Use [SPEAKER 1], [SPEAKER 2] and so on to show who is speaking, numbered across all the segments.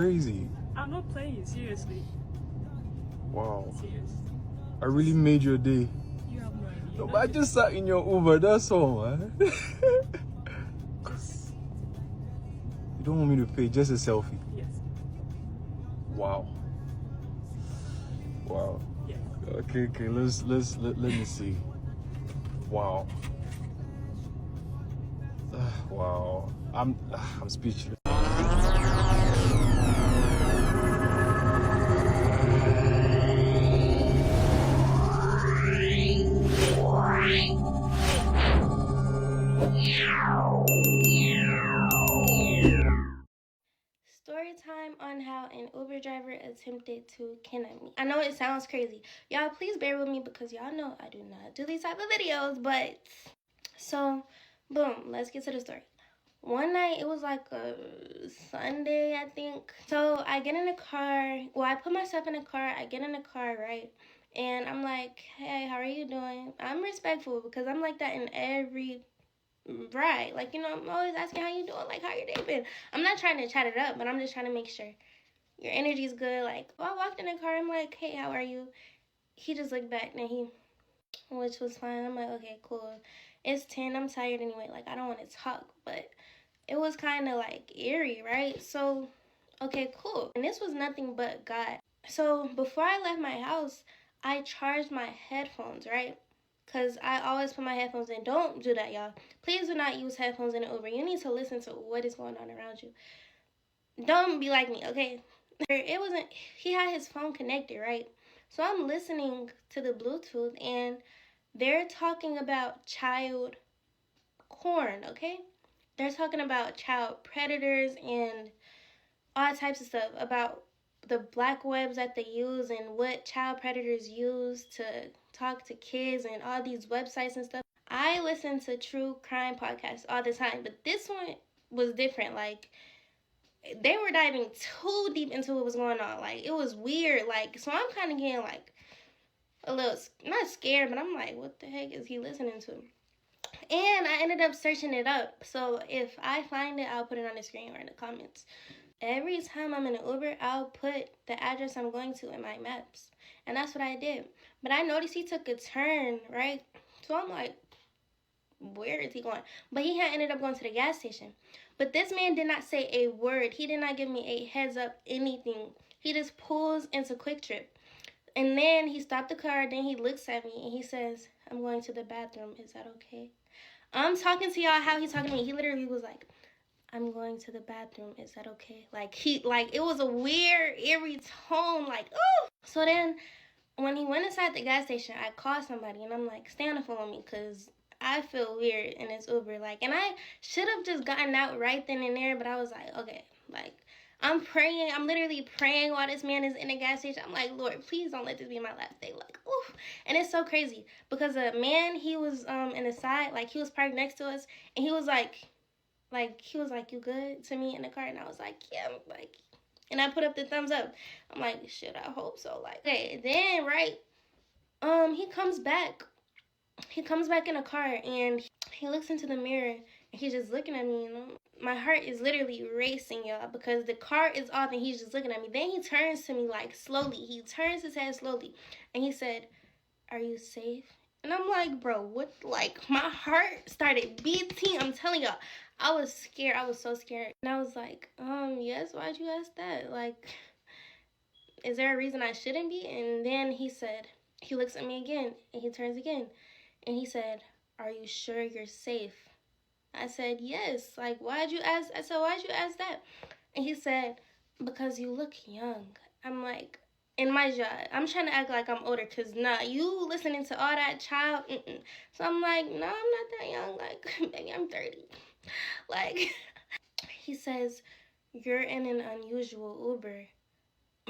[SPEAKER 1] Crazy.
[SPEAKER 2] I'm not playing, seriously.
[SPEAKER 1] Wow.
[SPEAKER 2] Serious.
[SPEAKER 1] I really made your day.
[SPEAKER 2] You have no idea.
[SPEAKER 1] No, but I just sat in your Uber, that's all, man.
[SPEAKER 2] Just,
[SPEAKER 1] You don't want me to pay, just a selfie.
[SPEAKER 2] yes.
[SPEAKER 1] Wow. Wow.
[SPEAKER 2] Yeah.
[SPEAKER 1] Okay, let me see. Wow. Wow. I'm speechless.
[SPEAKER 3] Story time on how an Uber driver attempted to kidnap me. I know it sounds crazy. Y'all, please bear with me because y'all know I do not do these type of videos, but so boom, let's get to the story. One night, it was like a Sunday, I think. So I get in the car. Well, I put myself in the car. I get in the car, right? And I'm like, hey, how are you doing? I'm respectful because I'm like that in every ride. Like, you know, I'm always asking how you doing, like, how your day been? I'm not trying to chat it up, but I'm just trying to make sure your energy's good. Like, I walked in the car. I'm like, hey, how are you? He just looked back and which was fine. I'm like, okay, cool. It's 10. I'm tired anyway. Like, I don't want to talk, but it was kind of like eerie, right? So, okay, cool. And this was nothing but God. So, before I left my house, I charged my headphones, right? Because I always put my headphones in. Don't do that, y'all. Please do not use headphones in an Uber. You need to listen to what is going on around you. Don't be like me, okay? It wasn't, he had his phone connected, right? So I'm listening to the Bluetooth and they're talking about child porn, okay? They're talking about child predators and all types of stuff about the black webs that they use and what child predators use to talk to kids and all these websites and stuff. I listen to true crime podcasts all the time, but this one was different. Like, they were diving too deep into what was going on. Like, it was weird. Like, so I'm kind of getting like a little, not scared, but I'm like, what the heck is he listening to? And I ended up searching it up. So if I find it, I'll put it on the screen or in the comments. Every time I'm in an Uber, I'll put the address I'm going to in my maps. And that's what I did. But I noticed he took a turn, right? So I'm like, where is he going? But he had ended up going to the gas station. But this man did not say a word. He did not give me a heads up, anything. He just pulls into Quick Trip. And then he stopped the car. Then he looks at me and he says, I'm going to the bathroom. Is that okay? I'm talking to y'all how he's talking to me. He literally was like, I'm going to the bathroom. Is that okay? Like, it was a weird, eerie tone. Like, ooh. So then, when he went inside the gas station, I called somebody, and I'm like, stay on the phone with me, because I feel weird in this Uber. Like, and I should have just gotten out right then and there, but I was like, okay, like, I'm praying. I'm literally praying while this man is in the gas station. I'm like, Lord, please don't let this be my last day. Like, ooh. And it's so crazy, because a man, he was in the side, like, he was parked next to us, and he was like, you good to me in the car? And I was like, yeah, like, and I put up the thumbs up. I'm like, shit, I hope so. Like, okay, then, right, he comes back. He comes back in the car, and he looks into the mirror, and he's just looking at me, you know. My heart is literally racing, y'all, because the car is off, and he's just looking at me. Then he turns to me, like, slowly. He turns his head slowly, and he said, are you safe? And I'm like, bro, what? Like, my heart started beating. I'm telling y'all, I was scared. I was so scared. And I was like, yes, why'd you ask that? Like, is there a reason I shouldn't be? And then he said, he looks at me again, and he turns again, and he said, are you sure you're safe? I said, yes. Like, why'd you ask? I said, why'd you ask that? And he said, because you look young. I'm like, in my job, I'm trying to act like I'm older, because nah, you listening to all that child, So I'm like, no, I'm not that young. Like, maybe I'm 30. Like, he says, you're in an unusual Uber.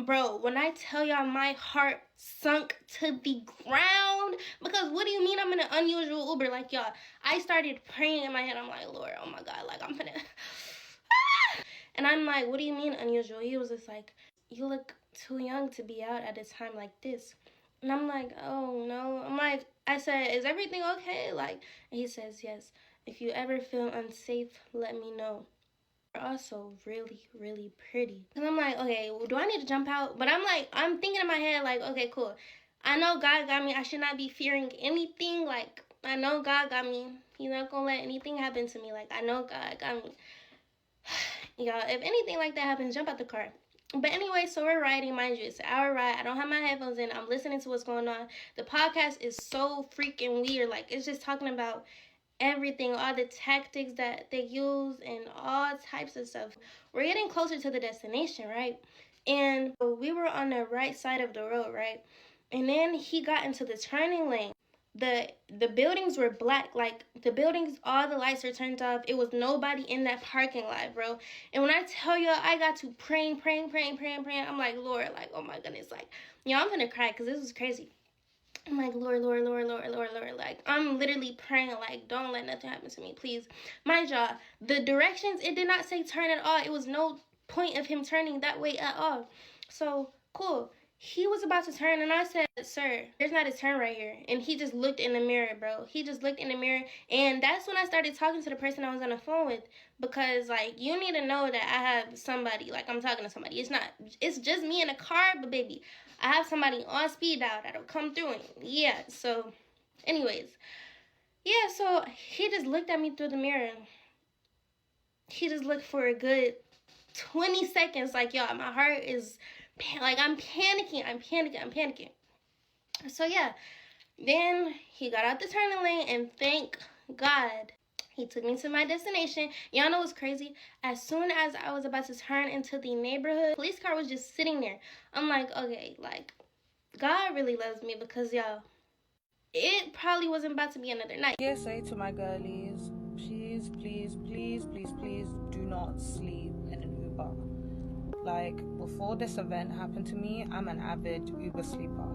[SPEAKER 3] Bro, when I tell y'all, my heart sunk to the ground, because what do you mean I'm in an unusual Uber? Like, y'all, I started praying in my head. I'm like, Lord, oh my God, like, I'm finna and I'm like, what do you mean unusual? He was just like, you look too young to be out at a time like this. And I'm like, oh no. I said, is everything okay? Like, and he says, yes. If you ever feel unsafe, let me know. They're also really, really pretty. And I'm like, okay, well, do I need to jump out? But I'm thinking in my head, like, okay, cool. I know God got me. I should not be fearing anything. Like, I know God got me. He's not gonna let anything happen to me. Like, I know God got me. Y'all, if anything like that happens, jump out the car. But anyway, so we're riding, mind you, it's an hour ride. I don't have my headphones in. I'm listening to what's going on. The podcast is so freaking weird. Like, it's just talking about everything, all the tactics that they use, and all types of stuff. We're getting closer to the destination, right? And we were on the right side of the road, right? And then he got into the turning lane. The buildings were black, like the buildings, all the lights are turned off. It was nobody in that parking lot, bro. And when I tell y'all, I got to praying. I'm like, Lord, like, oh my goodness, like, I'm gonna cry because this was crazy. I'm like, Lord, like, I'm literally praying, like, don't let nothing happen to me, please. Mind y'all, the directions, it did not say turn at all. It was no point of him turning that way at all. So cool. He was about to turn, and I said, sir, there's not a turn right here. And he just looked in the mirror, bro. He just looked in the mirror, and that's when I started talking to the person I was on the phone with, because, like, you need to know that I have somebody, like, I'm talking to somebody. It's just me in a car, but baby, I have somebody on speed dial that'll come through, and yeah, so, anyways, yeah, so he just looked at me through the mirror. He just looked for a good 20 seconds, like, y'all, my heart is, like, I'm panicking. So, yeah, then he got out the turning lane, and thank God, he took me to my destination. Y'all know what's crazy? As soon as I was about to turn into the neighborhood, police car was just sitting there. I'm like, okay, like, God really loves me, because, y'all, it probably wasn't about to be another night.
[SPEAKER 4] PSA to my girlies, please do not sleep in an Uber. Like, before this event happened to me, I'm an avid Uber sleeper.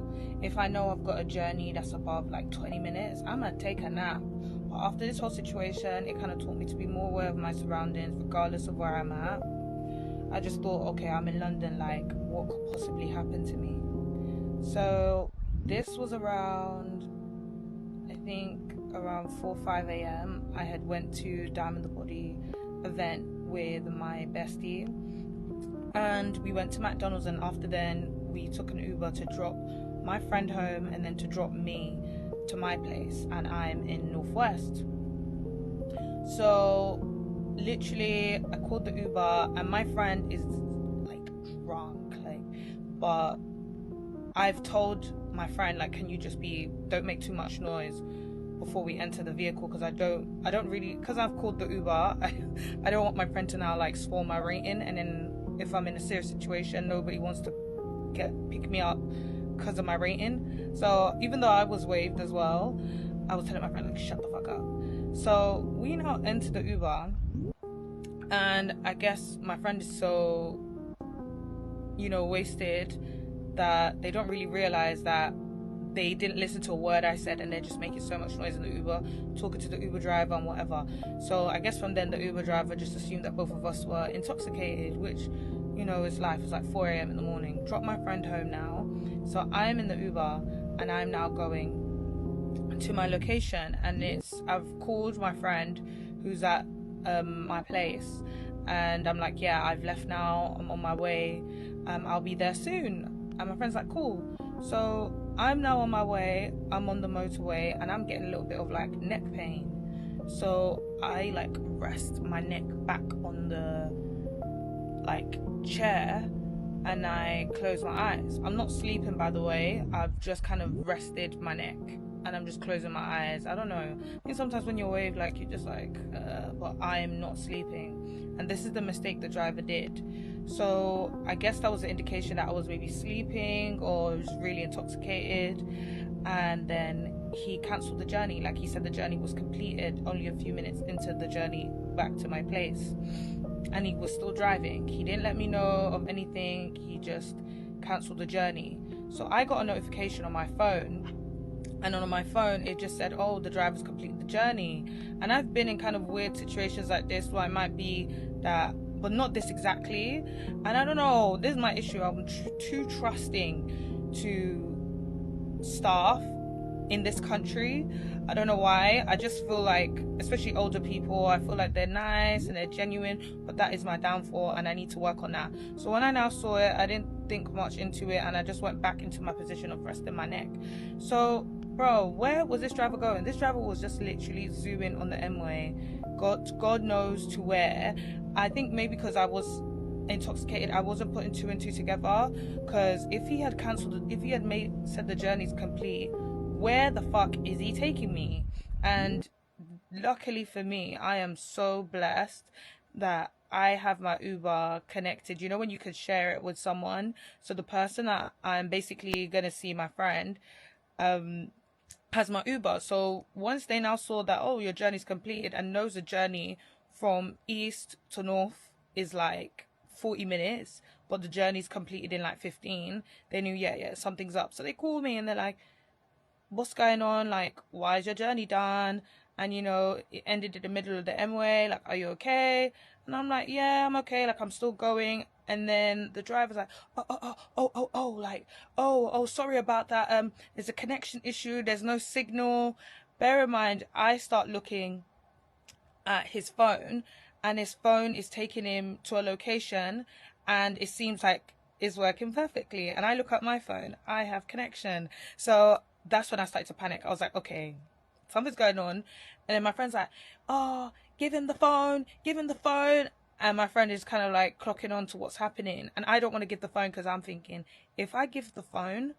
[SPEAKER 4] If I know I've got a journey that's above like 20 minutes, I'm gonna take a nap. But after this whole situation, it kind of taught me to be more aware of my surroundings, regardless of where I'm at. I just thought, okay, I'm in London, like, what could possibly happen to me? So this was around, I think, around 4 5 a.m. I had went to Diamond the Body event with my bestie, and we went to McDonald's, and after then we took an Uber to drop my friend home and then to drop me to my place, and I'm in Northwest. So literally I called the Uber, and my friend is like drunk, like, but I've told my friend, like, can you just don't make too much noise before we enter the vehicle, because I don't really, because I've called the Uber, I don't want my friend to now like spoil my rating, and then if I'm in a serious situation, nobody wants to pick me up because of my rating. So even though I was waived as well, I was telling my friend, like, shut the fuck up. So we now enter the Uber, and I guess my friend is so, wasted that they don't really realize that they didn't listen to a word I said, and they're just making so much noise in the Uber, talking to the Uber driver and whatever. So I guess from then the Uber driver just assumed that both of us were intoxicated, which, is life. It's like 4 a.m. in the morning. Drop my friend home now. So I'm in the Uber, and I'm now going to my location, and I've called my friend who's at my place, and I'm like, yeah, I've left now, I'm on my way, I'll be there soon. And my friend's like, cool. So I'm now on my way, I'm on the motorway, and I'm getting a little bit of like neck pain. So I like rest my neck back on the like chair, and I close my eyes. I'm not sleeping, by the way. I've just kind of rested my neck, and I'm just closing my eyes. I don't know. I think sometimes when you're waved, like, you're just like, but I am not sleeping. And this is the mistake the driver did. So I guess that was an indication that I was maybe sleeping or was really intoxicated. And then he cancelled the journey. Like, he said the journey was completed only a few minutes into the journey back to my place. And he was still driving. He didn't let me know of anything. He just cancelled the journey. So I got a notification on my phone. And on my phone, it just said, oh, the driver's completed the journey. And I've been in kind of weird situations like this where it might be that, but not this exactly. And I don't know, this is my issue. I'm too trusting to staff in this country. I don't know why. I just feel like, especially older people, I feel like they're nice and they're genuine, but that is my downfall and I need to work on that. So when I now saw it, I didn't think much into it and I just went back into my position of resting my neck. So, bro, where was this driver going? This driver was just literally zooming on the M-way. God knows to where. I think maybe because I was intoxicated, I wasn't putting two and two together, because if he had said the journey's complete, where the fuck is he taking me? And luckily for me, I am so blessed that I have my Uber connected. You know, when you could share it with someone. So the person that I'm basically gonna see, my friend, has my Uber. So once they now saw that, oh, your journey's completed, and knows the journey from east to north is like 40 minutes, but the journey's completed in like 15, they knew, yeah, something's up. So they called me and they're like, what's going on? Like, why is your journey done? And, you know, it ended in the middle of the M-way. Like, are you okay? And I'm like, yeah, I'm okay. Like, I'm still going. And then the driver's like, sorry about that. There's a connection issue. There's no signal. Bear in mind, I start looking at his phone, and his phone is taking him to a location, and it seems like it's working perfectly. And I look at my phone, I have connection. So that's when I started to panic. I was like, okay, something's going on. And then my friend's like, oh, give him the phone. And my friend is kind of like clocking on to what's happening. And I don't want to give the phone because I'm thinking, if I give the phone,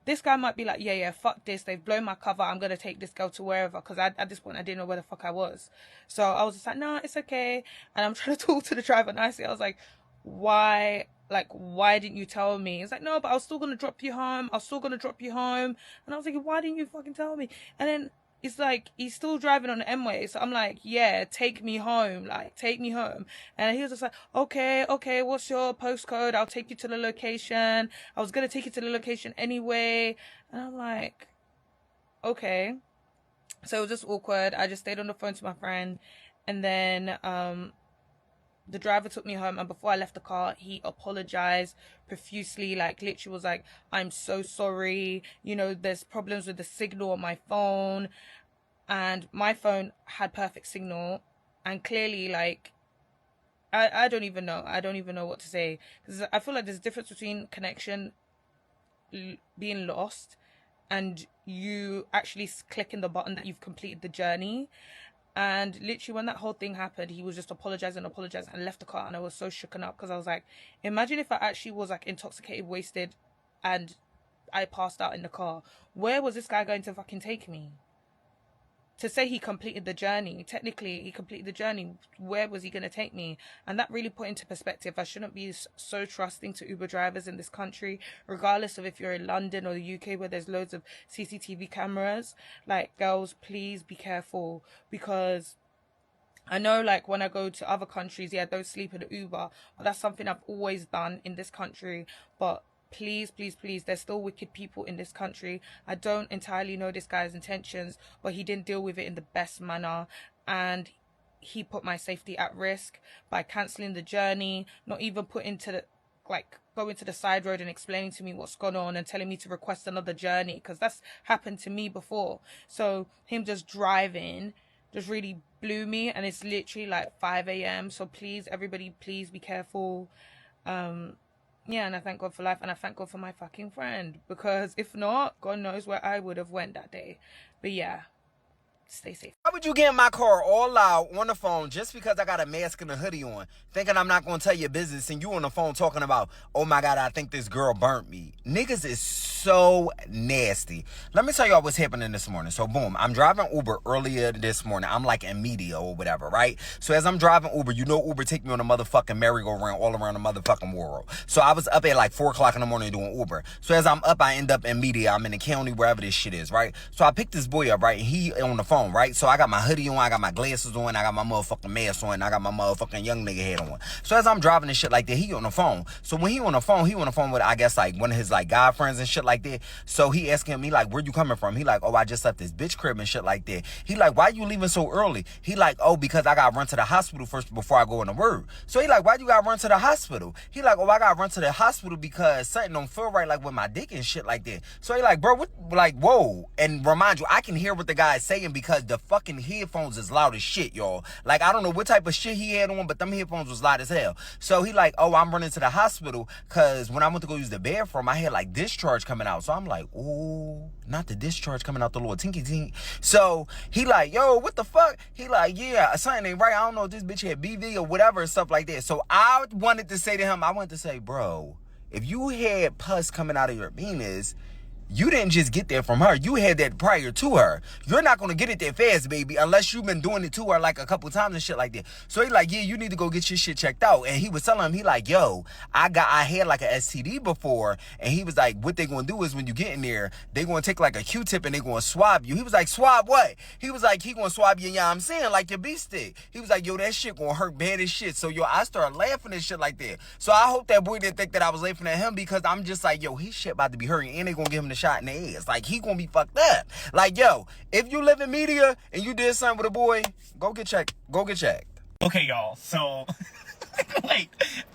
[SPEAKER 4] this guy might be like, yeah, fuck this. They've blown my cover. I'm going to take this girl to wherever. Because at this point, I didn't know where the fuck I was. So I was just like, no, it's okay. And I'm trying to talk to the driver nicely. I was like, why didn't you tell me? It's like, no, but I was still going to drop you home. And I was like, why didn't you fucking tell me? And then it's like, he's still driving on the M-way. So I'm like, yeah, take me home. And he was just like, okay, what's your postcode? I'll take you to the location. I was going to take you to the location anyway. And I'm like, okay. So it was just awkward. I just stayed on the phone to my friend. And then, the driver took me home, and before I left the car, he apologized profusely, like literally was like, I'm so sorry, you know, there's problems with the signal on my phone. And my phone had perfect signal, and clearly, like, I don't even know what to say, because I feel like there's a difference between connection being lost and you actually clicking the button that you've completed the journey. And literally when that whole thing happened, he was just apologizing and left the car. And I was so shooken up, because I was like, imagine if I actually was like intoxicated, wasted, and I passed out in the car. Where was this guy going to fucking take me? To say he completed the journey, technically he completed the journey, where was he going to take me? And that really put into perspective, I shouldn't be so trusting to Uber drivers in this country, regardless of if you're in London or the UK where there's loads of CCTV cameras. Like, girls, please be careful, because I know, like, when I go to other countries, yeah, don't sleep in the Uber, but that's something I've always done in this country. But please, there's still wicked people in this country. I don't entirely know this guy's intentions, but he didn't deal with it in the best manner, and he put my safety at risk by cancelling the journey, not even going to the side road and explaining to me what's gone on and telling me to request another journey, because that's happened to me before. So him just driving just really blew me, and it's literally like 5 a.m. So please, everybody, please be careful. Yeah, and I thank God for life, and I thank God for my fucking friend, because if not, God knows where I would have went that day. But yeah, stay safe.
[SPEAKER 5] Why would you get in my car all loud on the phone just because I got a mask and a hoodie on, thinking I'm not going to tell your business, and you on the phone talking about, oh my God, I think this girl burnt me? Niggas is so nasty. Let me tell y'all what's happening this morning. So boom, I'm driving Uber earlier this morning. I'm like in media or whatever, right? So as I'm driving Uber, you know Uber take me on a motherfucking merry-go-round all around the motherfucking world. So I was up at like 4 o'clock in the morning doing Uber. So as I'm up, I end up in media. I'm in the county, wherever this shit is, right? So I picked this boy up, right? And he on the phone phone, right? So I got my hoodie on, I got my glasses on, I got my motherfucking mask on, I got my motherfucking young nigga head on. So as I'm driving and shit like that, he on the phone. So when he on the phone with, I guess, like, one of his, like, guy friends and shit like that. So he asking me, like, where you coming from? He like, oh, I just left this bitch crib and shit like that. He like, why you leaving so early? He like, oh, because I gotta run to the hospital first before I go in the word. So he like, why you gotta run to the hospital? He like, oh, I gotta run to the hospital because something don't feel right, like, with my dick and shit like that. So he like, bro, what, like, whoa. And remind you, I can hear what the guy is saying because the fucking headphones is loud as shit, y'all. Like, I don't know what type of shit he had on, but them headphones was loud as hell. So he like, oh, I'm running to the hospital because when I went to go use the bathroom, I had, like, discharge coming out. So I'm like, ooh, not the discharge coming out the little tinky tink. So he like, yo, what the fuck? He like, yeah, something ain't right. I don't know if this bitch had BV or whatever and stuff like that. So I wanted to say to him, bro, if you had pus coming out of your penis, you didn't just get that from her. You had that prior to her. You're not going to get it that fast, baby, unless you've been doing it to her, like, a couple times and shit like that. So he like, yeah, you need to go get your shit checked out. And he was telling him, he like, yo, I had like a STD before. And he was like, what they going to do is when you get in there, they going to take like a Q-tip and they going to swab you. He was like, swab what? He was like, he going to swab you, yeah, I'm saying, like your B-stick. He was like, yo, that shit going to hurt bad as shit. So, yo, I started laughing and shit like that. So I hope that boy didn't think that I was laughing at him because I'm just like, yo, his shit about to be hurting and they going to give him the shot in the ass. Like, he gonna be fucked up. Like, yo, if you live in media and you did something with a boy, go get checked.
[SPEAKER 6] Okay, y'all. So, wait,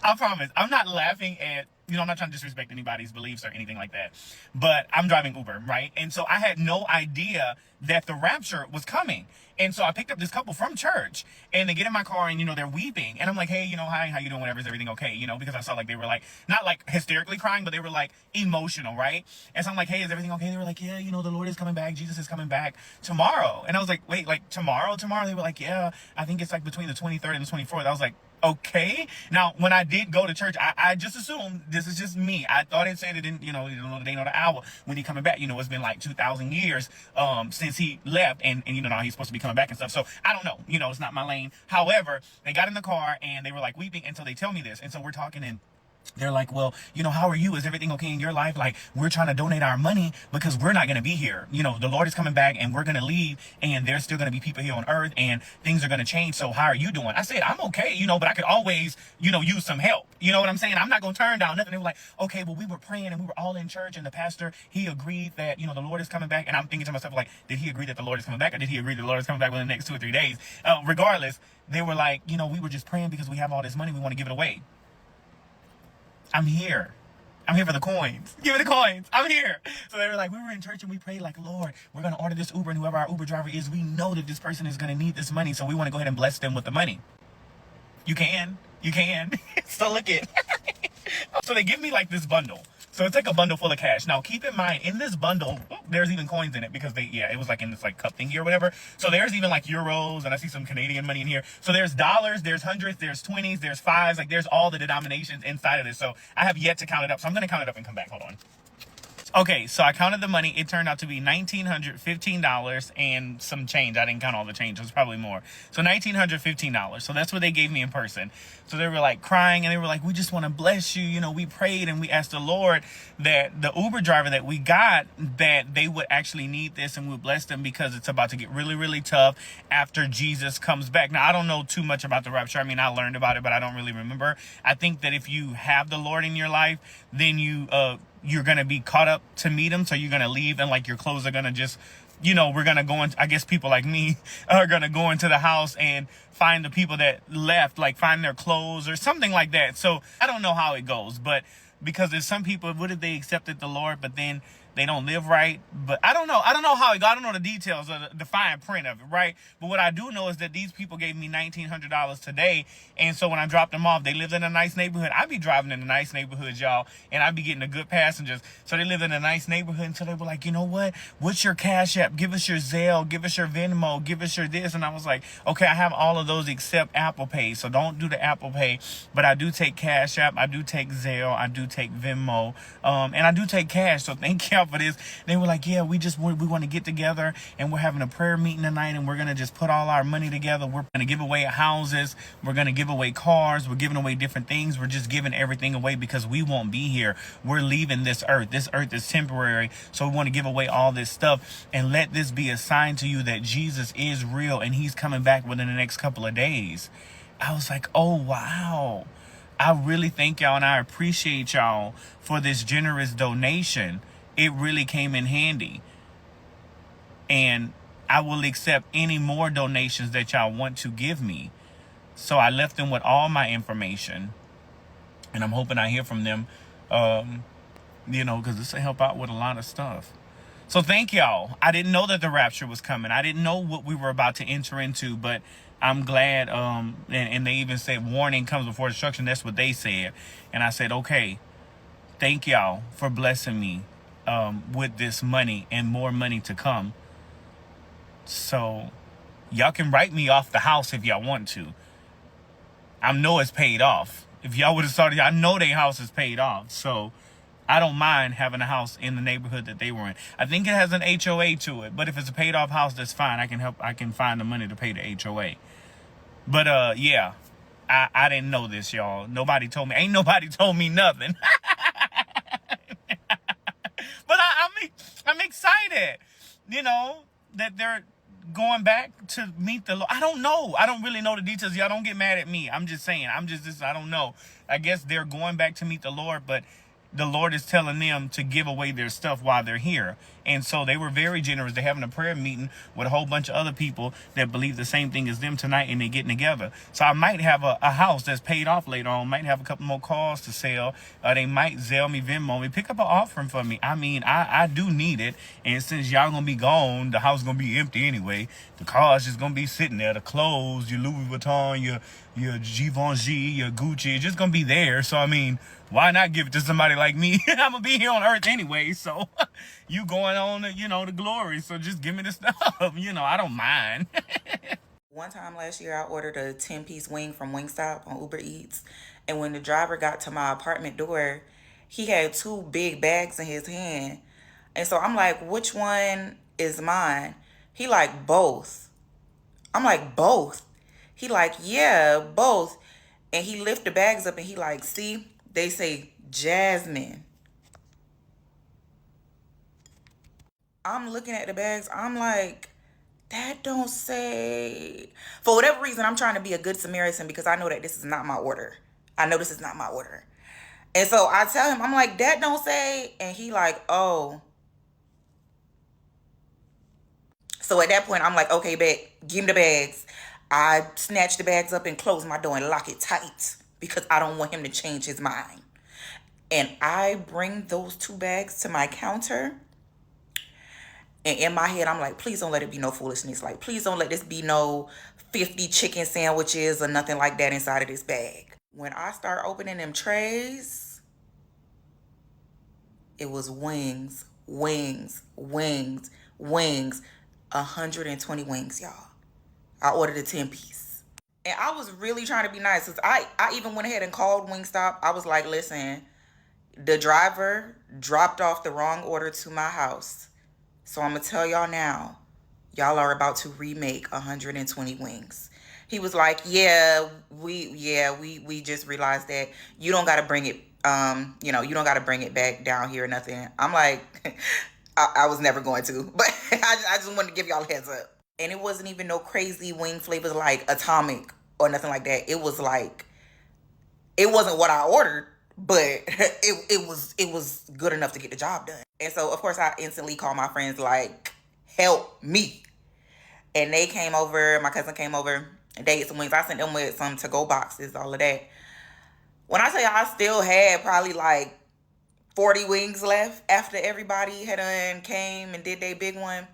[SPEAKER 6] I promise. I'm not laughing at, I'm not trying to disrespect anybody's beliefs or anything like that. But I'm driving Uber, right? And so I had no idea that the rapture was coming. And so I picked up this couple from church and they get in my car and, they're weeping. And I'm like, hey, hi, how you doing? Whatever, is everything okay? Because I saw like they were like, not like hysterically crying, but they were like emotional, right? And so I'm like, hey, is everything okay? They were like, yeah, the Lord is coming back. Jesus is coming back tomorrow. And I was like, wait, like tomorrow? They were like, yeah, I think it's like between the 23rd and the 24th. I was like, okay. Now, when I did go to church, I just assumed, this is just me, I thought it said it didn't, they know the hour when he coming back. It's been like 2,000 years since he left, and now he's supposed to be coming back and stuff. So I don't know, it's not my lane. However, they got in the car and they were like weeping until they tell me this. And so we're talking and they're like, well, how are you? Is everything okay in your life? Like, we're trying to donate our money because we're not going to be here. The Lord is coming back and we're going to leave and there's still going to be people here on earth and things are going to change. So how are you doing? I said, I'm okay, but I could always, use some help. You know what I'm saying? I'm not going to turn down nothing. They were like, okay, well, we were praying and we were all in church and the pastor, he agreed that, the Lord is coming back. And I'm thinking to myself, like, did he agree that the Lord is coming back or did he agree that the Lord is coming back within the next 2 or 3 days? Regardless, they were like, we were just praying because we have all this money. We want to give it away. I'm here for the coins. Give me the coins. I'm here. So they were like, we were in church and we prayed like, Lord, we're going to order this Uber and whoever our Uber driver is, we know that this person is going to need this money. So we want to go ahead and bless them with the money. You can. So look it. So they give me like this bundle. So it's like a bundle full of cash. Now, keep in mind, in this bundle, there's even coins in it because it was like in this like cup thingy or whatever. So there's even like euros and I see some Canadian money in here. So there's dollars, there's hundreds, there's 20s, there's fives. Like there's all the denominations inside of this. So I have yet to count it up. So I'm going to count it up and come back. Hold on. Okay, so I counted the money. It turned out to be $1,915 and some change. I didn't count all the change. It was probably more. So $1,915. So that's what they gave me in person. So they were like crying and they were like, we just want to bless you. We prayed and we asked the Lord that the Uber driver that we got, that they would actually need this and we would bless them because it's about to get really, really tough after Jesus comes back. Now, I don't know too much about the rapture. I mean, I learned about it, but I don't really remember. I think that if you have the Lord in your life, then you're going to be caught up to meet him. So you're going to leave and like your clothes are going to just, we're going to go in. I guess people like me are going to go into the house and find the people that left, like find their clothes or something like that. So I don't know how it goes, but because there's some people, what if they accepted the Lord, but then they don't live right? But I don't know how it goes. I don't know the details of the fine print of it, right? But what I do know is that these people gave me $1,900 today. And so when I dropped them off, they lived in a nice neighborhood. I'd be driving in a nice neighborhood, y'all, and I'd be getting the good passengers. So they lived in a nice neighborhood until they were like, you know what? What's your Cash App? Give us your Zelle. Give us your Venmo. Give us your this. And I was like, okay, I have all of those except Apple Pay. So don't do the Apple Pay. But I do take Cash App. I do take Zelle. I do take Venmo. And I do take cash. So thank y'all out for this. They were like, yeah, we want to get together and we're having a prayer meeting tonight and we're going to just put all our money together. We're going to give away houses. We're going to give away cars. We're giving away different things. We're just giving everything away because we won't be here. We're leaving this earth. This earth is temporary. So we want to give away all this stuff and let this be a sign to you that Jesus is real and he's coming back within the next couple of days. I was like, oh, wow. I really thank y'all and I appreciate y'all for this generous donation. It really came in handy. And I will accept any more donations that y'all want to give me. So I left them with all my information. And I'm hoping I hear from them, because this will help out with a lot of stuff. So thank y'all. I didn't know that the rapture was coming. I didn't know what we were about to enter into, but I'm glad. And they even said warning comes before destruction. That's what they said. And I said, okay, thank y'all for blessing me with this money and more money to come. So y'all can write me off the house if y'all want to. I know it's paid off. If y'all would have started, I know their house is paid off. So I don't mind having a house in the neighborhood that they were in. I think it has an HOA to it, but if it's a paid off house, that's fine. I can find the money to pay the HOA. But yeah, I didn't know this, y'all. Nobody told me. Ain't nobody told me nothing. But I'm excited, that they're going back to meet the Lord. I don't know. I don't really know the details. Y'all don't get mad at me. I'm just saying. I don't know. I guess they're going back to meet the Lord, but the Lord is telling them to give away their stuff while they're here. And so they were very generous. They're having a prayer meeting with a whole bunch of other people that believe the same thing as them tonight, and they're getting together. So I might have a house that's paid off later on. Might have a couple more cars to sell. They might Zelle me, Venmo me, pick up an offering for me. I mean, I do need it. And since y'all going to be gone, the house is going to be empty anyway. The car's just going to be sitting there. The clothes, your Louis Vuitton, your Givenchy, your Gucci, it's just going to be there. So, I mean, why not give it to somebody like me? I'm going to be here on earth anyway. So you going on, the glory. So just give me the stuff. I don't mind.
[SPEAKER 7] One time last year, I ordered a 10-piece wing from Wingstop on Uber Eats. And when the driver got to my apartment door, he had 2 big bags in his hand. And so I'm like, which one is mine? He like, both. I'm like, both? He like, yeah, both. And he lift the bags up and he like, see, they say Jasmine. I'm looking at the bags. I'm like, that don't say. For whatever reason, I'm trying to be a good Samaritan because I know that this is not my order. I know this is not my order. And so I tell him, I'm like, that don't say. And he like, oh. So at that point, I'm like, okay, bet, give him the bags. I snatch the bags up and close my door and lock it tight because I don't want him to change his mind. And I bring those 2 bags to my counter. And in my head, I'm like, please don't let it be no foolishness. Like, please don't let this be no 50 chicken sandwiches or nothing like that inside of this bag. When I start opening them trays, it was wings, wings, wings, wings. 120 wings, y'all. I ordered a 10-piece. And I was really trying to be nice because I even went ahead and called Wingstop. I was like, listen, the driver dropped off the wrong order to my house. So I'm going to tell y'all now, y'all are about to remake 120 wings. He was like, we just realized that you don't got to bring it, you don't got to bring it back down here or nothing. I'm like, I was never going to, but I just wanted to give y'all a heads up. And it wasn't even no crazy wing flavors like Atomic or nothing like that. It was like, it wasn't what I ordered, but it was good enough to get the job done. And so, of course, I instantly called my friends like, help me. And they came over, my cousin came over, and they ate some wings. I sent them with some to-go boxes, all of that. When I tell you I still had probably like 40 wings left after everybody had came and did their big one.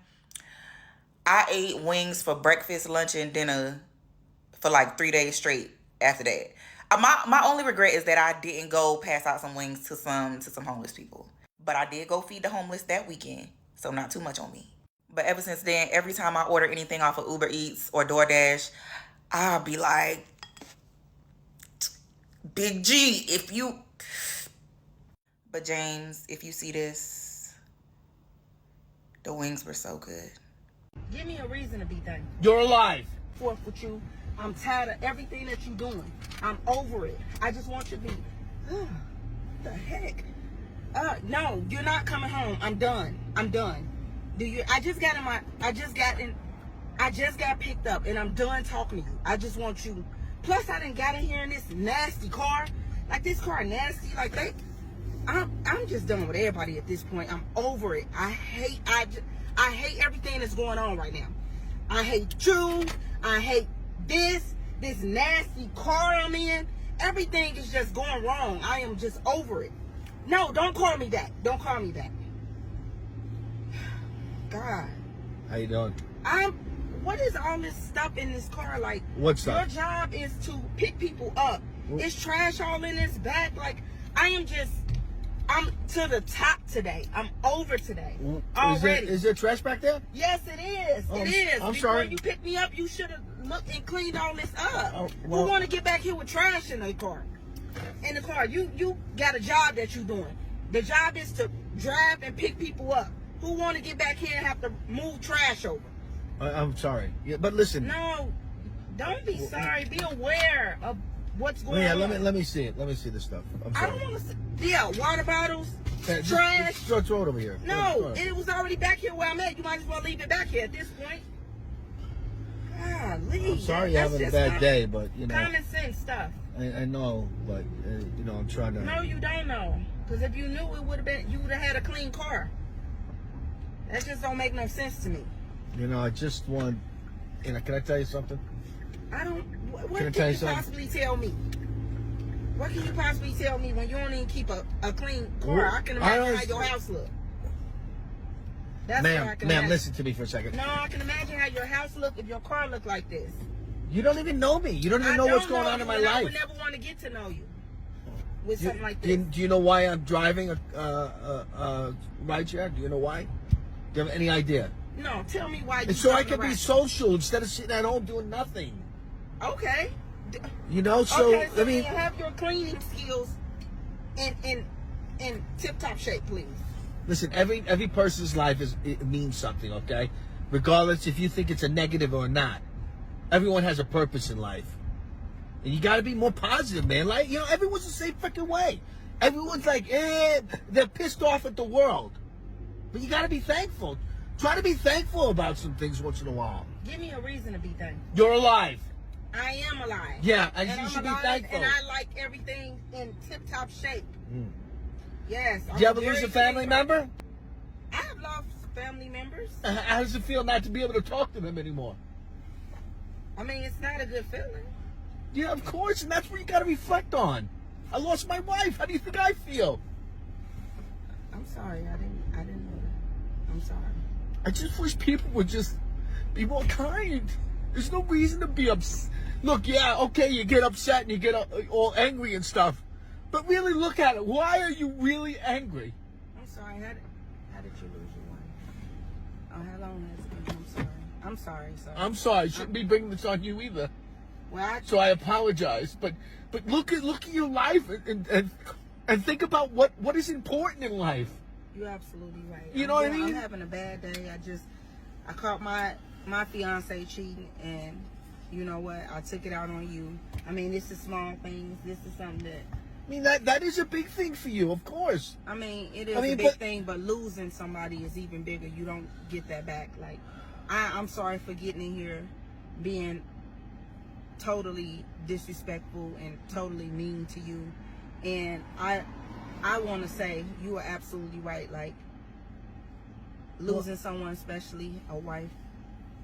[SPEAKER 7] I ate wings for breakfast, lunch, and dinner for like 3 days straight after that. My only regret is that I didn't go pass out some wings to some homeless people. But I did go feed the homeless that weekend, so not too much on me. But ever since then, every time I order anything off of Uber Eats or DoorDash, I'll be like, Big G, if you... But James, if you see this, The wings were so good.
[SPEAKER 8] Give me a reason to be thankful.
[SPEAKER 9] You're alive.
[SPEAKER 8] Forth with you. I'm tired of everything that you're doing. I'm over it. I just want you to be. The heck? No, you're not coming home. I'm done. I'm done. I just got picked up and I'm done talking to you. I just want you. Plus, I done got in here in this nasty car. Like, this car nasty. Like, I'm just done with everybody at this point. I'm over it. I hate everything that's going on right now. I hate you. I hate this nasty car I'm in. Everything is just going wrong. I am just over it. No, don't call me that. Don't call me that. God.
[SPEAKER 9] How you doing?
[SPEAKER 8] What is all this stuff in this car? Like,
[SPEAKER 9] What's
[SPEAKER 8] your
[SPEAKER 9] that?
[SPEAKER 8] job is to pick people up. It's trash all in this back. Like, I'm to the top today. I'm over today. Already.
[SPEAKER 9] Is there trash back there?
[SPEAKER 8] Yes, it is.
[SPEAKER 9] Oh,
[SPEAKER 8] it is.
[SPEAKER 9] I'm
[SPEAKER 8] Before
[SPEAKER 9] sorry.
[SPEAKER 8] you picked me up, you should have looked and cleaned all this up.
[SPEAKER 9] Oh, well-
[SPEAKER 8] Who want to get back here with trash in the car? In the car, you got a job that you're doing. The job is to drive and pick people up. Who want to get back here and have to move trash over?
[SPEAKER 9] I'm sorry. Yeah, but listen.
[SPEAKER 8] No, don't be sorry. Be aware of what's going
[SPEAKER 9] Yeah,
[SPEAKER 8] on.
[SPEAKER 9] let me see it. Let me see the stuff. I'm
[SPEAKER 8] I
[SPEAKER 9] sorry.
[SPEAKER 8] don't want to. Yeah, water bottles,
[SPEAKER 9] Yeah,
[SPEAKER 8] trash.
[SPEAKER 9] Just throw it over here.
[SPEAKER 8] No,
[SPEAKER 9] Yeah,
[SPEAKER 8] it was already back here where I'm at. You might as well leave it back here at this point. Golly,
[SPEAKER 9] I'm sorry you're
[SPEAKER 8] that's
[SPEAKER 9] having a
[SPEAKER 8] just
[SPEAKER 9] bad day, but you know.
[SPEAKER 8] common sense stuff.
[SPEAKER 9] I know, but you know, I'm trying to.
[SPEAKER 8] No, you don't know. Because if you knew, it would have been. You would have had a clean car. That just don't make no sense to me.
[SPEAKER 9] You know, I just want. You know, can I tell you something?
[SPEAKER 8] I don't. What
[SPEAKER 9] Can I
[SPEAKER 8] can
[SPEAKER 9] tell
[SPEAKER 8] you
[SPEAKER 9] you something?
[SPEAKER 8] possibly tell me? What can you possibly tell me when you don't even keep a clean car?
[SPEAKER 9] Well,
[SPEAKER 8] I can
[SPEAKER 9] I
[SPEAKER 8] imagine how
[SPEAKER 9] don't-
[SPEAKER 8] your house look. That's what I
[SPEAKER 9] Ma'am,
[SPEAKER 8] can
[SPEAKER 9] ma'am,
[SPEAKER 8] imagine.
[SPEAKER 9] listen to me for a second.
[SPEAKER 8] No, I can imagine how your house look if your car looked like this.
[SPEAKER 9] You don't even know me. You don't even know what's going on in my
[SPEAKER 8] you, and I
[SPEAKER 9] life.
[SPEAKER 8] would never want to get to know you with
[SPEAKER 9] Do
[SPEAKER 8] something like
[SPEAKER 9] do
[SPEAKER 8] this.
[SPEAKER 9] do you know why I'm driving a ride share? Do you know why? Do you have any idea?
[SPEAKER 8] No, tell me why. You
[SPEAKER 9] It's so I
[SPEAKER 8] driving
[SPEAKER 9] can be
[SPEAKER 8] around.
[SPEAKER 9] social instead of sitting at home doing nothing.
[SPEAKER 8] Okay.
[SPEAKER 9] You know, so
[SPEAKER 8] Okay, so
[SPEAKER 9] I mean,
[SPEAKER 8] then have your cleaning skills in tip-top shape, please.
[SPEAKER 9] listen. Every person's life it means something. Okay, regardless if you think it's a negative or not. Everyone has a purpose in life, and you got to be more positive, man. Like, you know, everyone's the same freaking way. Everyone's like, they're pissed off at the world, but you got to be thankful. Try to be thankful about some things once in a while.
[SPEAKER 8] Give me a reason to be thankful.
[SPEAKER 9] You're alive.
[SPEAKER 8] I am alive.
[SPEAKER 9] Yeah, and you
[SPEAKER 8] I'm
[SPEAKER 9] should be
[SPEAKER 8] alive,
[SPEAKER 9] thankful.
[SPEAKER 8] And I like everything in tip-top shape. Yes.
[SPEAKER 9] Do you ever lose a family member?
[SPEAKER 8] I have lost family members.
[SPEAKER 9] How does it feel not to be able to talk to them anymore?
[SPEAKER 8] I mean, it's not a good feeling.
[SPEAKER 9] Yeah, of course, and that's what you got to reflect on. I lost my wife. How do you think I feel?
[SPEAKER 8] I'm sorry. I didn't know that. I'm sorry.
[SPEAKER 9] I just wish people would just be more kind. There's no reason to be upset. Look, yeah, okay, you get upset and you get all angry and stuff, but really look at it. Why are you really angry?
[SPEAKER 8] I'm sorry. How did you lose your wife? Oh, how long has it been? I'm sorry. I'm sorry, sir.
[SPEAKER 9] I'm sorry. I shouldn't be bringing this on you either.
[SPEAKER 8] Well,
[SPEAKER 9] So I apologize. But look at your life and think about what is important in life.
[SPEAKER 8] you're absolutely right.
[SPEAKER 9] You know what I mean?
[SPEAKER 8] I'm having a bad day. I caught my fiance cheating, and you know what? I took it out on you. I mean, this is small things. This is something that.
[SPEAKER 9] I mean, that is a big thing for you, of course.
[SPEAKER 8] I mean, it is
[SPEAKER 9] I mean,
[SPEAKER 8] a big
[SPEAKER 9] but-
[SPEAKER 8] thing, but losing somebody is even bigger. You don't get that back. Like, I'm sorry for getting in here, being totally disrespectful and totally mean to you. And I want to say you are absolutely right. Like, losing someone, especially a wife,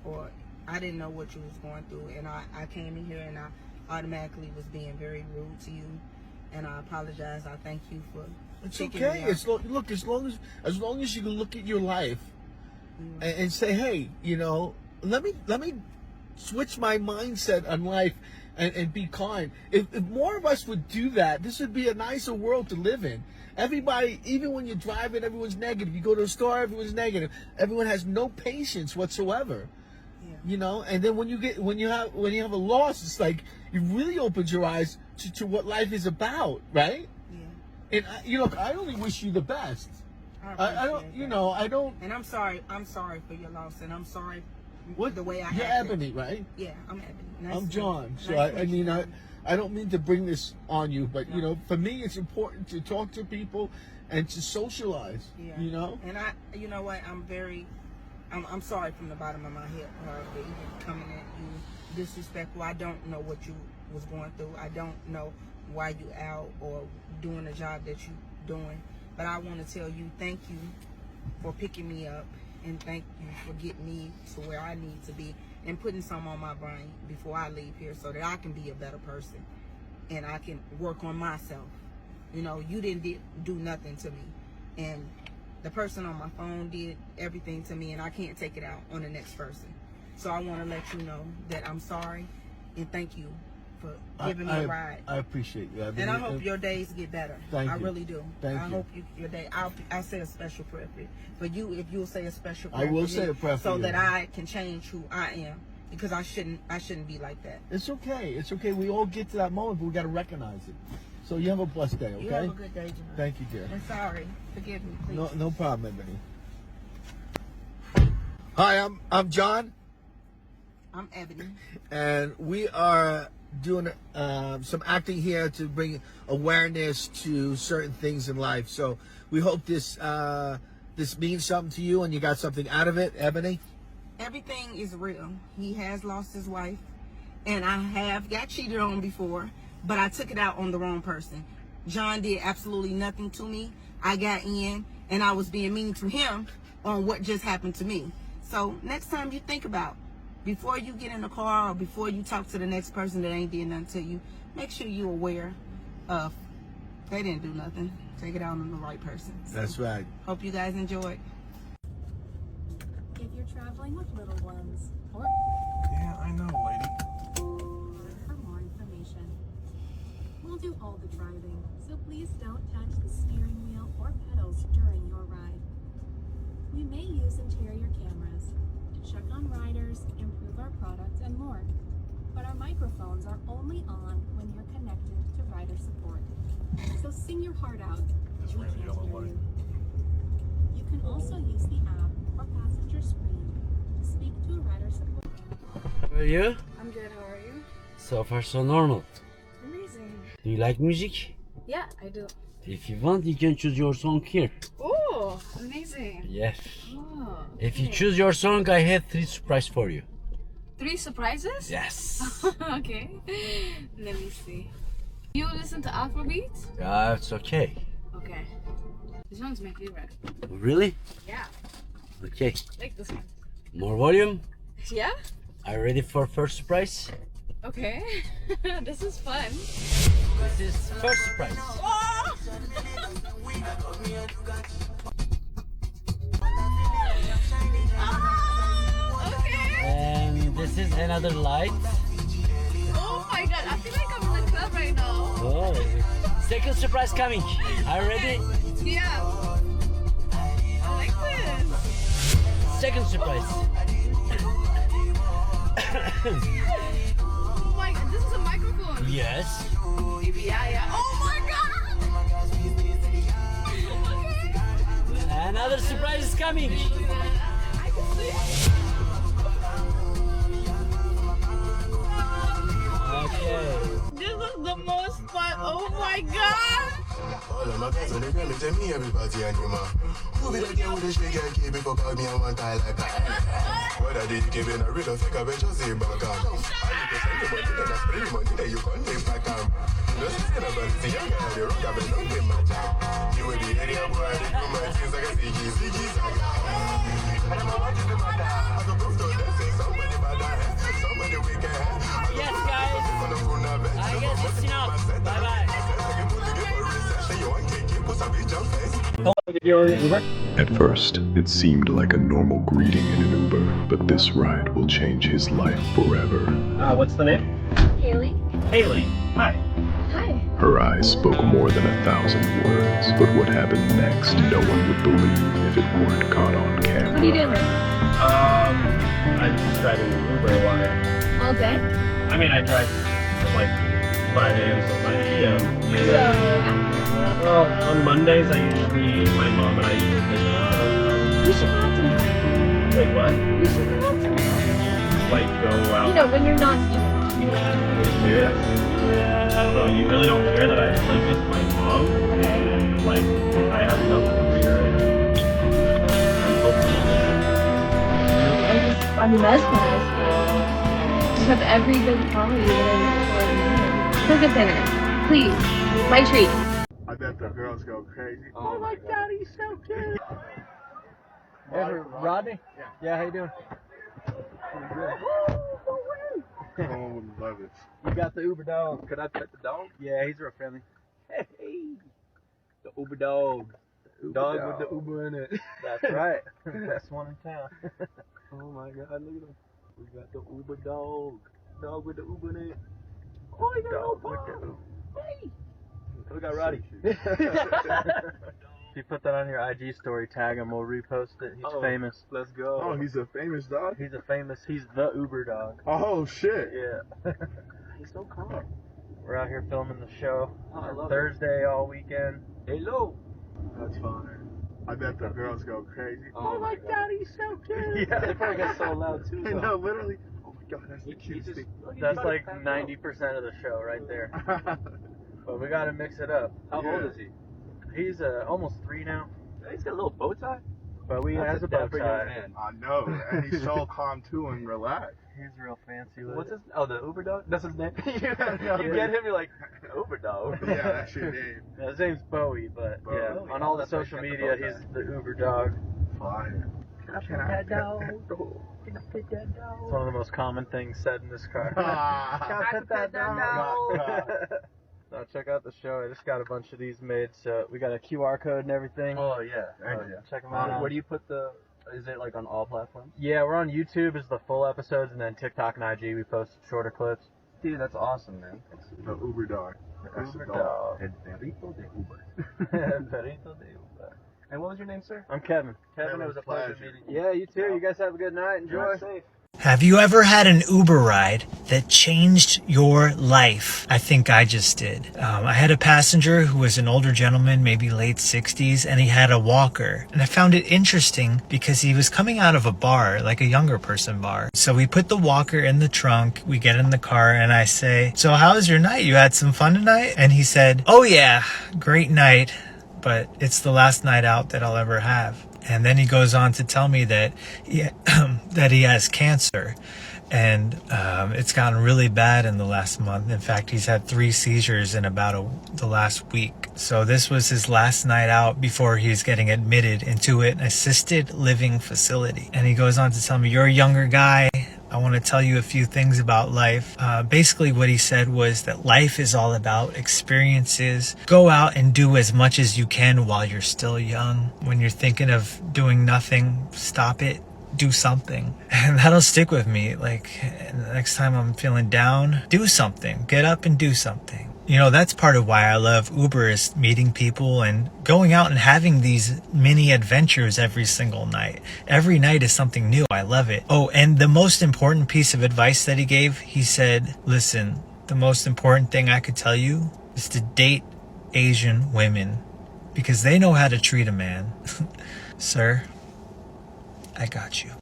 [SPEAKER 8] or I didn't know what you was going through, and I came in here and I automatically was being very rude to you, and I apologize. I thank you for.
[SPEAKER 9] It's
[SPEAKER 8] picking
[SPEAKER 9] okay.
[SPEAKER 8] me up.
[SPEAKER 9] Look, as long as you can look at your life and say, hey, you know, let me switch my mindset on life and be kind. If more of us would do that, this would be a nicer world to live in. Everybody, even when you're driving, everyone's negative. You go to a store, everyone's negative. Everyone has no patience whatsoever.
[SPEAKER 8] Yeah.
[SPEAKER 9] You know, and then when you have a loss, it's like it really opens your eyes to what life is about, right?
[SPEAKER 8] Yeah.
[SPEAKER 9] And you know, I only wish you the best. I don't,
[SPEAKER 8] appreciate
[SPEAKER 9] you
[SPEAKER 8] that.
[SPEAKER 9] know, I don't.
[SPEAKER 8] And I'm sorry for your loss, and I'm sorry
[SPEAKER 9] What
[SPEAKER 8] the way I
[SPEAKER 9] You're
[SPEAKER 8] acted.
[SPEAKER 9] Ebony, right?
[SPEAKER 8] Yeah, I'm Ebony. Nice
[SPEAKER 9] I'm
[SPEAKER 8] to
[SPEAKER 9] John.
[SPEAKER 8] meet you.
[SPEAKER 9] So
[SPEAKER 8] Nice to
[SPEAKER 9] I
[SPEAKER 8] meet
[SPEAKER 9] mean,
[SPEAKER 8] you.
[SPEAKER 9] I don't mean to bring this on you, but you
[SPEAKER 8] No.
[SPEAKER 9] know, for me, it's important to talk to people and to socialize.
[SPEAKER 8] Yeah.
[SPEAKER 9] You know.
[SPEAKER 8] And you know what? I'm sorry from the bottom of my head for even coming at you disrespectful. I don't know what you was going through. I don't know why you out or doing the job that you doing. But I want to tell you thank you for picking me up, and thank you for getting me to where I need to be and putting some on my brain before I leave here so that I can be a better person and I can work on myself. You know, you didn't do nothing to me, and the person on my phone did everything to me, and I can't take it out on the next person. So I want to let you know that I'm sorry and thank you for giving me a ride.
[SPEAKER 9] I appreciate you.
[SPEAKER 8] And I hope your days get better.
[SPEAKER 9] Thank
[SPEAKER 8] I
[SPEAKER 9] you.
[SPEAKER 8] really do.
[SPEAKER 9] Thank
[SPEAKER 8] I
[SPEAKER 9] you.
[SPEAKER 8] hope your day. I'll say a special prayer for you. If you'll say a special prayer
[SPEAKER 9] I will
[SPEAKER 8] for
[SPEAKER 9] say
[SPEAKER 8] me,
[SPEAKER 9] a prayer for
[SPEAKER 8] so
[SPEAKER 9] you.
[SPEAKER 8] that I can change who I am, because I shouldn't be like that.
[SPEAKER 9] It's okay. It's okay. We all get to that moment, but we got to recognize it. So you have a blessed day, okay?
[SPEAKER 8] You have a good day, John.
[SPEAKER 9] Thank you, dear.
[SPEAKER 8] And sorry. Forgive me, please.
[SPEAKER 9] No problem, Ebony. Hi, I'm John,
[SPEAKER 8] I'm Ebony.
[SPEAKER 9] and we are doing some acting here to bring awareness to certain things in life. So we hope this means something to you and you got something out of it, Ebony.
[SPEAKER 8] Everything is real. He has lost his wife, and I have got cheated on before, but I took it out on the wrong person. John did absolutely nothing to me. I got in, and I was being mean to him on what just happened to me. So next time you think about, before you get in the car or before you talk to the next person that ain't did nothing to you, make sure you're aware of they didn't do nothing. Take it out on the right person. So,
[SPEAKER 9] That's right.
[SPEAKER 8] hope you guys enjoyed.
[SPEAKER 10] If you're traveling with little ones or
[SPEAKER 1] Yeah, I know, lady.
[SPEAKER 10] for more information, we'll do all the driving, so please don't touch the steering wheel or pedals during your ride. We may use interior cameras to check on riders, improve our product, and more. But our microphones are only on when you're connected to rider support. So sing your heart out.
[SPEAKER 1] This
[SPEAKER 10] We
[SPEAKER 1] ran a
[SPEAKER 10] can't
[SPEAKER 1] yellow
[SPEAKER 10] hear
[SPEAKER 1] light.
[SPEAKER 10] you. You can also use the app or passenger screen to speak to a rider support.
[SPEAKER 11] How are you?
[SPEAKER 2] I'm good. How are you?
[SPEAKER 11] So far so normal.
[SPEAKER 2] Amazing.
[SPEAKER 11] Do you like music?
[SPEAKER 2] Yeah, I do.
[SPEAKER 11] If you want, you can choose your song here.
[SPEAKER 2] Oh, amazing.
[SPEAKER 11] Yes.
[SPEAKER 2] Oh,
[SPEAKER 11] If you
[SPEAKER 2] okay.
[SPEAKER 11] choose your song, I have 3 surprise for you.
[SPEAKER 2] 3 surprises?
[SPEAKER 11] Yes.
[SPEAKER 2] Okay. Let me see. You listen to Afrobeat?
[SPEAKER 11] It's okay.
[SPEAKER 2] Okay. This one's my favorite.
[SPEAKER 11] Really?
[SPEAKER 2] Yeah,
[SPEAKER 11] Okay.
[SPEAKER 2] like this one.
[SPEAKER 11] More volume.
[SPEAKER 2] Yeah?
[SPEAKER 11] Are you ready for first surprise?
[SPEAKER 2] Okay. This is fun.
[SPEAKER 11] This is first surprise.
[SPEAKER 2] Okay.
[SPEAKER 11] And this is another light.
[SPEAKER 2] Oh my god, I feel like I'm in the club right now.
[SPEAKER 11] Oh. Second surprise coming. Are you ready?
[SPEAKER 2] Yeah. I like this.
[SPEAKER 11] Second surprise.
[SPEAKER 2] Oh my god, this is a microphone.
[SPEAKER 11] Yes.
[SPEAKER 2] Yeah. Oh my god. Okay.
[SPEAKER 11] Another surprise is coming.
[SPEAKER 2] I can see.
[SPEAKER 11] Okay.
[SPEAKER 2] This is the most fun. Oh my god.
[SPEAKER 12] All of my cousin, they really tell me everybody animal. Who be that girl with the shake and keep it for call me and one tie like that? What I did, give in a real fake, I bet you see back on. I need to send you money, then I spend the money, then you can't take back on. Just listen about it, see, young guy, the rock, I bet don't get my job. You will be area boy, they do my things like a CG, saga. And I'm a watch the matter. I go prove to them, say somebody bad, somebody wicked.
[SPEAKER 11] Yes, guys. I guess it's enough. Bye bye.
[SPEAKER 13] At first, it seemed like a normal greeting in an Uber, but this ride will change his life forever.
[SPEAKER 14] What's the name?
[SPEAKER 3] Haley.
[SPEAKER 14] Haley. Hi.
[SPEAKER 3] Hi.
[SPEAKER 13] Her eyes spoke more than 1,000 words, but what happened next, no one would believe if it weren't caught on camera.
[SPEAKER 3] What are you doing?
[SPEAKER 14] I'm just driving Uber a while.
[SPEAKER 3] All day?
[SPEAKER 14] I mean, I drive from like 5 a.m. to 5 p.m.
[SPEAKER 3] So,
[SPEAKER 14] Well, On Mondays, I usually, my mom and I usually visit.
[SPEAKER 2] You should have some.
[SPEAKER 14] Wait, what?
[SPEAKER 2] You should have some.
[SPEAKER 14] Like go out.
[SPEAKER 2] You know, when you're not sleeping.
[SPEAKER 14] Yeah. So you really don't care that I live with my mom and like I have no career and
[SPEAKER 2] I'm mesmerized. You have every good quality that I look for in a man. Cook a dinner, please. My treat.
[SPEAKER 12] I bet the girls go crazy.
[SPEAKER 9] Oh my God, he's so cute. Rodney? Yeah, how you doing?
[SPEAKER 12] Someone would love it.
[SPEAKER 9] You got the Uber dog. Could I pet the dog? Yeah, he's real friendly. Hey, the Uber dog. Dog with the Uber in it. That's right. Best one in town. Oh my God, look at him. We got the Uber dog. Dog with the Uber in it. Oh, he got dog with the Uber. Hey. We got Roddy. If you put that on your IG story, tag him, we'll repost it. He's famous. Let's go.
[SPEAKER 12] Oh, he's a famous dog?
[SPEAKER 9] He's the Uber dog.
[SPEAKER 12] Oh, shit.
[SPEAKER 9] Yeah.
[SPEAKER 12] He's so calm.
[SPEAKER 9] We're out here filming the show.
[SPEAKER 12] I love
[SPEAKER 9] Thursday all weekend. Hello.
[SPEAKER 12] That's fine. I bet the girls go crazy.
[SPEAKER 9] Oh my God, he's so cute. Yeah, they probably get so loud too.
[SPEAKER 12] No, literally. Oh my God, that's the cutest thing.
[SPEAKER 9] That's like 90% of the show right there. But we gotta mix it up. How old is he? He's almost 3 now. He's got a little bow tie. But we has a bow tie.
[SPEAKER 12] I know, and he's so calm too and relaxed.
[SPEAKER 9] He's real fancy. What's his? Oh, the Uber dog. That's his name. You get him, you're like Uber dog.
[SPEAKER 12] Yeah, that's your name.
[SPEAKER 9] Yeah, his name's Bowie, but yeah, on all the social media, he's the Uber dog.
[SPEAKER 12] Fire.
[SPEAKER 9] Can I pet that dog? Can I pet that dog? It's one of the most common things said in this car. Can I pet that dog? Now check out the show. I just got a bunch of these made, so we got a QR code and everything. Oh yeah, check them out. Where do you put the? Is it like on all platforms? Yeah, we're on YouTube is the full episodes, and then TikTok and IG we post shorter clips. Dude, that's awesome, man.
[SPEAKER 12] The Uber dog.
[SPEAKER 9] That's Uber dog. El perrito de Uber. Perrito de Uber. And what was your name, sir? I'm Kevin. Kevin, it was a pleasure meeting you. Yeah, you too. You guys have a good night. Enjoy. Safe.
[SPEAKER 15] Have you ever had an Uber ride that changed your life? I think I just did. I had a passenger who was an older gentleman, maybe late 60s, and he had a walker. And I found it interesting because he was coming out of a bar, like a younger person bar. So we put the walker in the trunk, we get in the car, and I say, "So how was your night? You had some fun tonight?" And he said, "Oh yeah, great night, but it's the last night out that I'll ever have." And then he goes on to tell me that he has cancer, and it's gotten really bad in the last month. In fact, he's had 3 seizures in about the last week. So this was his last night out before he's getting admitted into an assisted living facility. And he goes on to tell me, "You're a younger guy. I want to tell you a few things about life." Basically what he said was that life is all about experiences. Go out and do as much as you can while you're still young. When you're thinking of doing nothing, stop it. Do something. And that'll stick with me. Like, the next time I'm feeling down, do something. Get up and do something. You know, that's part of why I love Uber, is meeting people and going out and having these mini adventures every single night. Every night is something new. I love it. Oh, and the most important piece of advice that he gave, he said, "Listen, the most important thing I could tell you is to date Asian women because they know how to treat a man." Sir, I got you.